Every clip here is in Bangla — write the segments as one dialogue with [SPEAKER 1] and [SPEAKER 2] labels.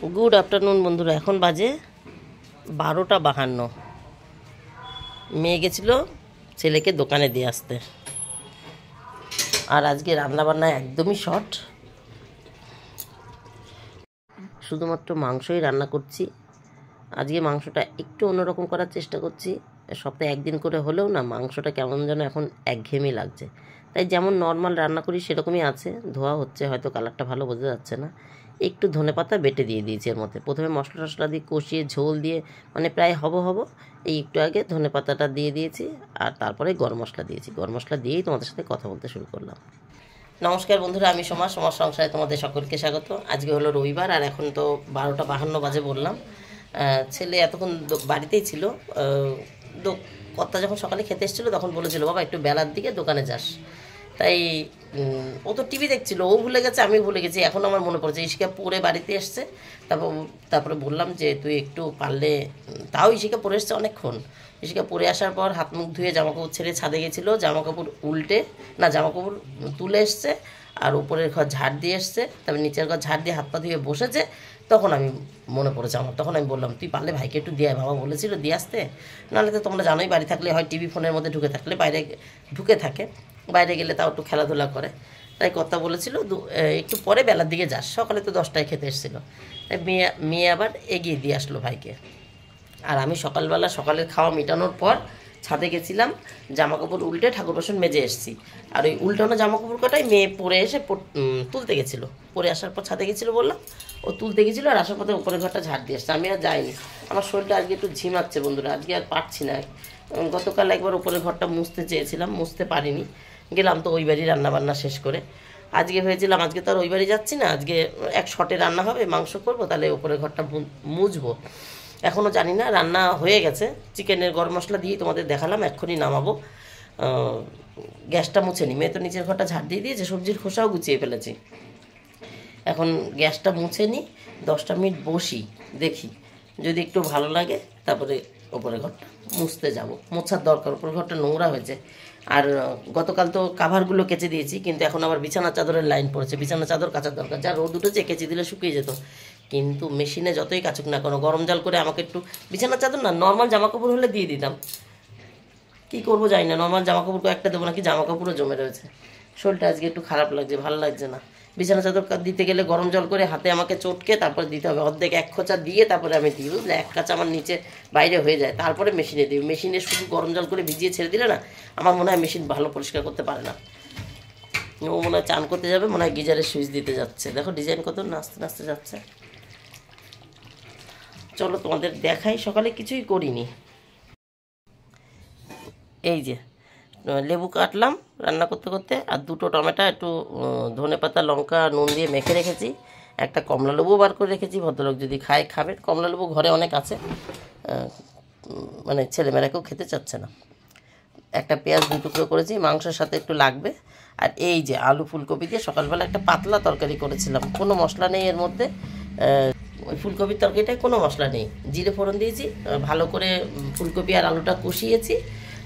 [SPEAKER 1] गुड आफ्टरनुन बंधुरा এখন বাজে 12টা 52। মেয়ে গেছিল ছেলেকে দোকানে দিয়ে আসতে। আর আজকে রান্না বান্না একদমই শর্ট, শুধুমাত্র মাংসই রান্না করছি। আজকে মাংসটা একটু অন্যরকম করার চেষ্টা করছি। সপ্তাহে একদিন করে হলেও না মাংসটা কেমন যেন এখন একঘেয়েমি লাগছে, তাই যেমন নর্মাল রান্না করি সেরকমই আছে। ধোয়া হচ্ছে, হয়তো কালারটা ভালো বোঝা যাচ্ছে না। একটু ধনেপাতা বেটে দিয়ে দিয়েছি এর মধ্যে। প্রথমে মশলা টশলা দিয়ে কষিয়ে ঝোল দিয়ে মানে প্রায় হব এই একটু আগে ধনেপাতাটা দিয়ে দিয়েছি, আর তারপরে গরম মশলা দিয়েছি। গরম মশলা দিয়েই তোমাদের সাথে কথা বলতে শুরু করলাম। নমস্কার বন্ধুরা, আমি সমাজ সংসারে তোমাদের সকলকে স্বাগত। আজকে হলো রবিবার, আর এখন তো 12টা 52 বাজে বললাম। ছেলে এতক্ষণ বাড়িতেই ছিল। কর্তা যখন সকালে খেতে এসেছিলো তখন বলেছিল, বাবা একটু বেলার দিকে দোকানে যাস। তাই ও তো টিভি দেখছিল, ও ভুলে গেছে, আমি ভুলে গেছি। এখন আমার মনে পড়েছে ইশিকা পরে বাড়িতে এসছে। তারপরে বললাম যে তুই একটু পারলে, তাও ইশিকা পরে এসছে অনেকক্ষণ। ইশিকা পরে আসার পর হাত মুখ ধুয়ে জামাকাপড় ছেড়ে ছাদে গেছিলো, জামাকাপড় জামাকাপড় তুলে এসছে, আর উপরের ঘর ঝাড় দিয়ে এসছে, তারপরে নিচের ঘর ঝাড় দিয়ে হাত পা ধুয়ে বসেছে। তখন আমি মনে পড়েছে আমার, তখন আমি বললাম তুই পারলে ভাইকে একটু দিয়ে, বাবা বলেছিল দিয়ে আসতে। নাহলে তো তোমরা জানোই, বাড়ি থাকলে হয় টিভি ফোনের মধ্যে ঢুকে থাকলে, ঢুকে থাকে, বাইরে গেলে তাও একটু খেলাধুলা করে। তাই কথা বলেছিল একটু পরে বেলার দিকে যাস। সকালে তো 10টায় খেতে এসেছিলো। তাই মেয়ে আবার এগিয়ে দিয়ে আসলো ভাইকে। আর আমি সকালের খাওয়া মেটানোর পর ছাদে গেছিলাম, জামাকাপড় উল্টে ঠাকুর বাসন মেজে এসেছি। আর ওই উল্টানো জামাকাপড় কটাই মেয়ে পরে এসে তুলতে গেছিলো। পরে আসার পর ছাদে গেছিলো বললাম, ও তুলতে গেছিলো, আর আসার পথে উপরের ঘরটা ঝাড় দিয়ে এসছে। আমি আর যাইনি, আমার শরীরটা আজকে একটু ঝিমাচ্ছে বন্ধুরা, আজকে আর পারছি না। গতকাল একবার উপরের ঘরটা মুছতে চেয়েছিলাম, মুছতে পারিনি। গেলাম তো ওই বাড়ি রান্নাবান্না শেষ করে। আজকে ভেবেছিলাম আজকে তো আর ওই বাড়ি যাচ্ছি না, আজকে এক শটে রান্না হবে, মাংস করবো, তাহলে উপরের ঘরটা মুছবো। এখনও জানি না, রান্না হয়ে গেছে। চিকেনের গরম মশলা দিয়ে তোমাদের দেখালাম, এক্ষুনি নামাবো। গ্যাসটা মুছে নি, মেয়ে তো নিচের ঘরটা ঝাড় দিয়ে দিয়েছে, সবজির খোসাও গুছিয়ে ফেলেছি। এখন গ্যাসটা মুছে নিই, 10টা মিনিট বসি, দেখি যদি একটু ভালো লাগে তারপরে ওপরের ঘরটা মুছতে যাব। মোছার দরকার, ওপরের ঘরটা নোংরা হয়েছে। আর গতকাল তো কাভারগুলো কেচে দিয়েছি, কিন্তু এখন আবার বিছানা চাদরের লাইন পড়েছে। বিছানা চাদর কাচার দরকার, যা রোদ উঠেছে কেচে দিলে শুকিয়ে যেত। কিন্তু মেশিনে যতই কাচুক না কেন, গরম জল করে আমাকে একটু, বিছানা চাদর না, নর্মাল জামাকাপড় হলে দিয়ে দিতাম। কী করবো জানি না, নর্মাল জামাকাপড় একটা দেবো নাকি, জামাকাপড়ও জমে রয়েছে। শরীরটা আজকে একটু খারাপ লাগছে, ভালো লাগছে না। বিছানা চাদর দিতে গেলে গরম জল করে হাতে আমাকে চটকে তারপরে দিতে হবে, অর্ধেক এক খোঁচা দিয়ে তারপরে আমি দিই, বুঝলে? এক কাঁচা আমার নিচে বাইরে হয়ে যায়, তারপরে মেশিনে দিই। মেশিনে শুধু গরম জল করে ভিজিয়ে ছেড়ে দিলে না, আমার মনে হয় মেশিন ভালো পরিষ্কার করতে পারে না। ও মনে হয় চান করতে যাবে, মনে হয় গিজারের সুইচ দিতে যাচ্ছে। দেখো ডিজাইন কত নাচতে নাচতে যাচ্ছে। চলো তোমাদের দেখাই, সকালে কিছুই করিনি। এই যে লেবু কাটলাম রান্না করতে করতে, আর 2টো টমেটো, একটু ধনেপাতা লঙ্কা নুন দিয়ে মেখে রেখেছি। একটা কমলা লেবু বার করে রেখেছি, ভদ্রলোক যদি খাবে। কমলা লেবু ঘরে অনেক আছে, মানে ছেলেমেয়েরা কেউ খেতে চাচ্ছে না। একটা পেঁয়াজ 2 টুকরো করেছি, মাংসের সাথে একটু লাগবে। আর এই যে আলু ফুলকপি দিয়ে সকালবেলা একটা পাতলা তরকারি করেছিলাম, কোনো মশলা নেই এর মধ্যে। ওই ফুলকপির তরকারিটায় কোনো মশলা নেই, জিরে ফোড়ন দিয়েছি, ভালো করে ফুলকপি আর আলুটা কষিয়েছি।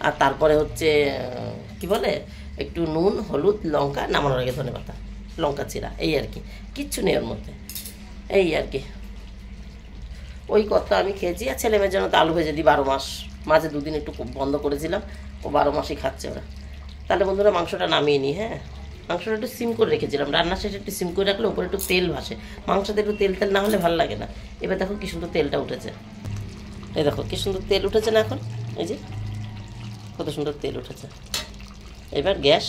[SPEAKER 1] আর তারপরে হচ্ছে কি বলে, একটু নুন হলুদ লঙ্কা, নামানোর আগে ধনেপাতা লঙ্কা চিরা, এই আর কি, কিচ্ছু নেই ওর মধ্যে, এই আর কি। ওই কথা আমি খেয়েছি। আর ছেলেমেয়ের জন্য তো আলু ভেজে দিই 12 মাস, মাঝে 2 দিন একটু বন্ধ করেছিলাম, ও 12 মাসই খাচ্ছে ওরা। তাহলে বন্ধুরা মাংসটা নামিয়ে নিই। হ্যাঁ, মাংসটা একটু সিম করে রেখেছিলাম, রান্না শেষে একটু সিম করে রাখলে উপরে একটু তেল ভাসে। মাংসতে একটু তেল না হলে ভালো লাগে না। এবার দেখো কি সুন্দর তেলটা উঠেছে, এই দেখো কি সুন্দর তেল উঠেছে না, এখন এই যে কত সুন্দর তেল উঠেছে। এবার গ্যাস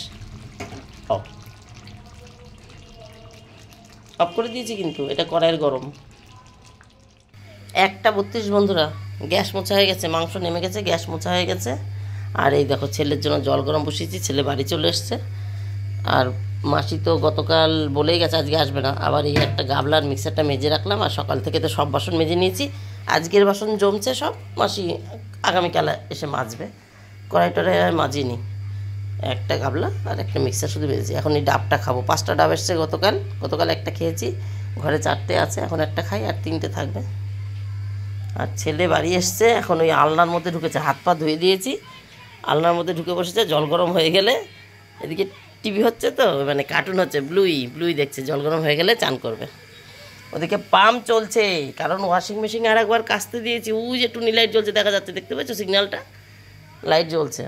[SPEAKER 1] অফ করে দিয়েছি, কিন্তু এটা কড়াইয়ের গরম। 1টা 32 বন্ধুরা, গ্যাস মোছা হয়ে গেছে, মাংস নেমে গেছে, গ্যাস মোছা হয়ে গেছে। আর এই দেখো ছেলের জন্য জল গরম বসিয়েছি, ছেলে বাড়ি চলে এসছে। আর মাসি তো গতকাল বলেই গেছে আজকে আসবে না। আবার এই একটা গাবলার মিক্সারটা মেজে রাখলাম, আর সকাল থেকে তো সব বাসন মেজে নিয়েছি। আজকের বাসন জমছে সব, মাসি আগামীকাল এসে মাজবে। কড়াইটারে মাজিনি, একটা গাবলা আর একটা মিক্সার শুধু বেজেছি। এখন এই ডাবটা খাবো, 5টা ডাব এসছে গতকাল একটা খেয়েছি, ঘরে 4টে আছে, এখন একটা খাই আর 3টে থাকবে। আর ছেলে বাড়ি এসছে, এখন ওই আলনার মধ্যে ঢুকেছে, হাত পা ধুয়ে দিয়েছি, আলনার মধ্যে ঢুকে বসেছে। জল গরম হয়ে গেলে, এদিকে টিভি হচ্ছে তো, মানে কার্টুন হচ্ছে, ব্লুই দেখছে, জল গরম হয়ে গেলে চান করবে। ওদিকে পাম্প চলছে, কারণ ওয়াশিং মেশিন আর একবার কাচতে দিয়েছি। ওই যে টুনি লাইট জ্বলছে, দেখা যাচ্ছে, দেখতে পাচ্ছ সিগন্যালটা, লাইট জ্বলছে।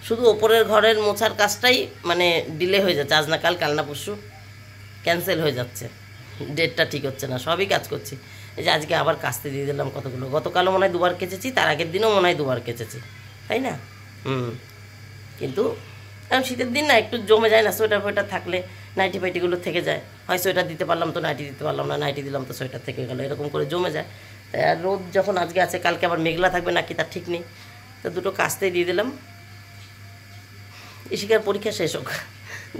[SPEAKER 1] শুধু ওপরের ঘরের মোছার কাজটাই মানে ডিলে হয়ে যাচ্ছে, আজ না কাল, কাল না পরশু ক্যান্সেল হয়ে যাচ্ছে, ডেটটা ঠিক হচ্ছে না। সবই কাজ করছি। এই যে আজকে আবার কাচতে দিয়ে দিলাম কতগুলো, গতকালও মনে হয় 2বার কেচেছি, তার আগের দিনও মনে হয় 2বার কেচেছি, তাই না? কিন্তু এখন শীতের দিন না একটু জমে যায় না, সোয়েটার ফোয়েটার থাকলে নাইটি ফাইটিগুলো থেকে যায়, হয় সোয়েটার দিতে পারলাম তো নাইটি দিতে পারলাম না, নাইটি দিলাম তো সোয়েটার থেকে গেলো, এরকম করে জমে যায়। তাই আর রোদ যখন আজকে আছে, কালকে আবার মেঘলা থাকবে নাকি তার ঠিক নেই, তো দুটো কাচতেই দিয়ে দিলাম। ইশিকার পরীক্ষা শেষ হোক,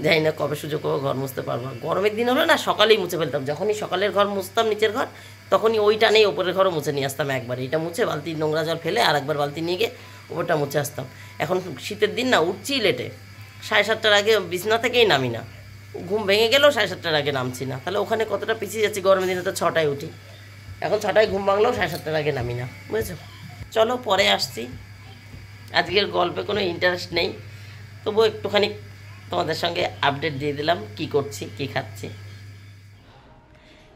[SPEAKER 1] যাই না কবে সুযোগ পাবো ঘর মুছতে পারবো। গরমের দিন হলো না সকালেই মুছে ফেলতাম, যখনই সকালের ঘর মুছতাম নিচের ঘর, তখনই ওইটা নেই ওপরের ঘরও মুছে নিয়ে আসতাম একবার, এটা মুছে বালতি নোংরা জল ফেলে আর একবার বালতি নিয়ে গিয়ে ওপরটা মুছে আসতাম। এখন শীতের দিন না উঠছি লেটে, 7:30টার আগে বিছনা থেকেই নামি না, ঘুম ভেঙে গেলেও 7:30টার আগে নামছি না, তাহলে ওখানে কতটা পিছিয়ে যাচ্ছি। গরমের দিনে তো 6টায় উঠি, এখন 6টায় ঘুম ভাঙলেও 7:30টার আগে নামি না, বুঝেছো? চলো পরে আসছি। আজকের গল্পে কোনো ইন্টারেস্ট নেই, তবুও একটুখানি তোমাদের সঙ্গে আপডেট দিয়ে দিলাম কি করছি, কি খাচ্ছি।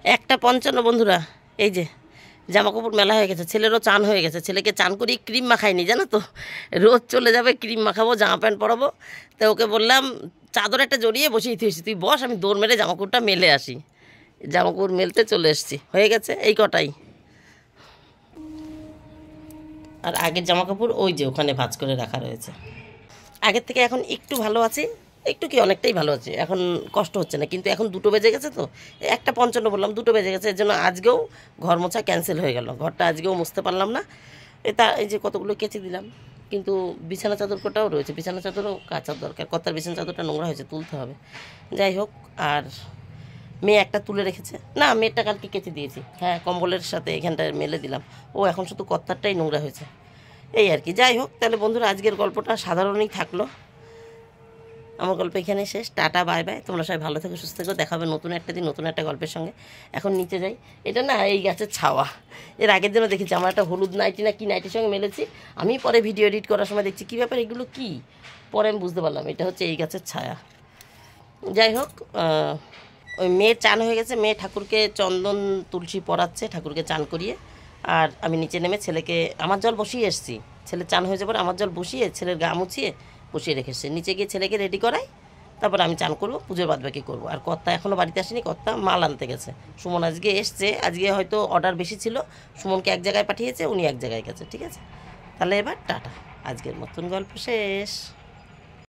[SPEAKER 1] 1:55 বন্ধুরা, এই যে জামা কাপড় মেলা হয়ে গেছে, ছেলেরও চান হয়ে গেছে, ছেলেকে চান করি ক্রিম মাখাইনি জানো তো, রোদ চলে যাবে ক্রিম মাখাবো, জামা প্যান্ট পরাবো। তো ওকে বললাম চাদর একটা জড়িয়ে বসিয়ে দিয়েছি, তুই বস, আমি দৌড় মেরে জামা কাপড়টা মেলে আসি। জামা কাপড় মেলতে চলে এসেছি, হয়ে গেছে এই কটাই। আর আগের জামা কাপড় ওই যে ওখানে ভাঁজ করে রাখা রয়েছে। আগের থেকে এখন একটু ভালো আছি, একটু কি অনেকটাই ভালো আছে, এখন কষ্ট হচ্ছে না। কিন্তু এখন 2টো বেজে গেছে, তো 1:55 বললাম, 2টো বেজে গেছে, এর জন্য আজকেও ঘর মোছা ক্যান্সেল হয়ে গেল, ঘরটা আজকেও মুছতে পারলাম না। এই যে কতগুলো কেচে দিলাম, কিন্তু বিছানা চাদর কোটাও রয়েছে, বিছানা চাদরও কাচার দরকার, কর্তার বিছানা চাদরটা নোংরা হয়েছে, তুলতে হবে। যাই হোক, আর মেয়ে একটা তুলে রেখেছে, না মেয়েরটা কালকে কেচে দিয়েছি, হ্যাঁ কম্বলের সাথে এখানটায় মেলে দিলাম, ও এখন শুধু কর্তারটাই নোংরা হয়েছে, এই আর কি। যাই হোক, তাহলে বন্ধুরা আজকের গল্পটা সাধারণই থাকলো, আমার গল্প এখানে শেষ। টাটা, বাই বাই, তোমরা সবাই ভালো থেকো, সুস্থ থেকো, দেখা হবে নতুন একটা দিন নতুন একটা গল্পের সঙ্গে। এখন নিচে যাই, এটা না এই গাছের ছাওয়া, এর আগের দিনও দেখেছি আমার একটা হলুদ নাইটি না কি নাইটির সঙ্গে মেলেছি, আমি পরে ভিডিও এডিট করার সময় দেখছি কী ব্যাপার এগুলো কী, পরে আমি বুঝতে পারলাম এটা হচ্ছে এই গাছের ছায়া। যাই হোক, ওই মেয়ের চান হয়ে গেছে, মেয়ে ঠাকুরকে চন্দন তুলসী পরাচ্ছে, ঠাকুরকে চান করিয়ে, আর আমি নিচে নেমে ছেলেকে আমার জল বসিয়ে এসেছি, ছেলে চান হয়ে যাবার আমার জল বসিয়ে ছেলের গা মুছিয়ে বসিয়ে রেখেছে, নিচে গিয়ে ছেলেকে রেডি করাই, তারপর আমি চান করবো, পুজোর বাদবাকি করবো। আর কর্তা এখনও বাড়িতে আসেনি, কর্তা মাল আনতে গেছে, সুমন আজকে এসছে, আজকে হয়তো অর্ডার বেশি ছিল, সুমনকে এক জায়গায় পাঠিয়েছে, উনি এক জায়গায় গেছে, ঠিক আছে। তাহলে এবার টাটা, আজকের মতন গল্প শেষ।